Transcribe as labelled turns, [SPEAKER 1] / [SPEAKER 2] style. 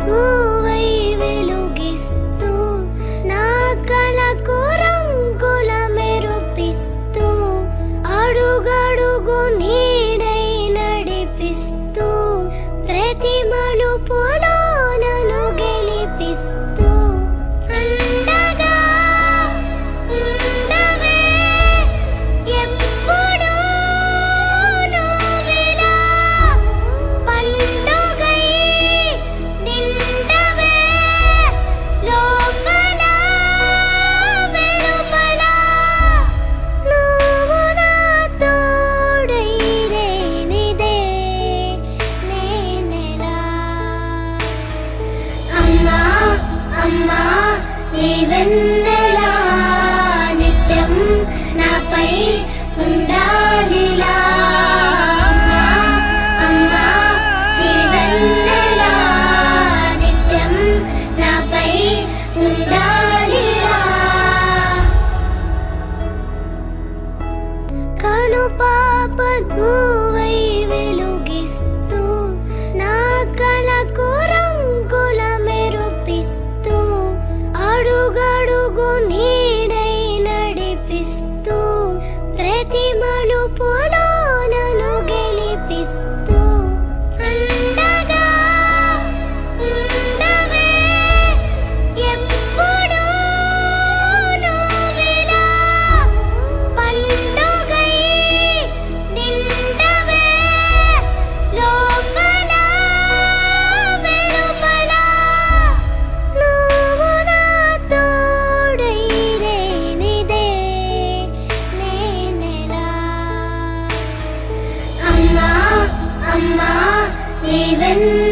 [SPEAKER 1] నువ్వై వెలుగిస్తూ నా కలకు రంగుల మెరుపిస్తూ అడుగడుగు నీడై నడిపిస్తూ ప్రతి మలుపులో నన్ను గెలిపిస్తూ అండగా ఉండవే ఎప్పుడూ నువ్విలా పండుగై నిండవే లోపల వెలుపల నువ్వు నా తోడై లేనిదే నేనెలా అమ్మా అమ్మా నీ వెన్నెలా నిత్యం నాపై ఉండాలిలా అమ్మా అమ్మా నీ వెన్నెలా నిత్యం నాపై ఉండాలిలా కను పాప నువ్వై వెలుగిస్తూ నా కలకు రంగుల మెరుపిస్తూ అడుగడుగు నీడై నడిపిస్తూ ప్రతి మలుపులో నన్ను గెలిపిస్తూ అండగా ఉండవే ఎప్పుడూ నువ్విలా పండుగై నిండవే లోపల వెలుపల నువ్వు నా తోడై లేనిదే నేనెలా అమ్మా అమ్మా నీ వెన్నెలా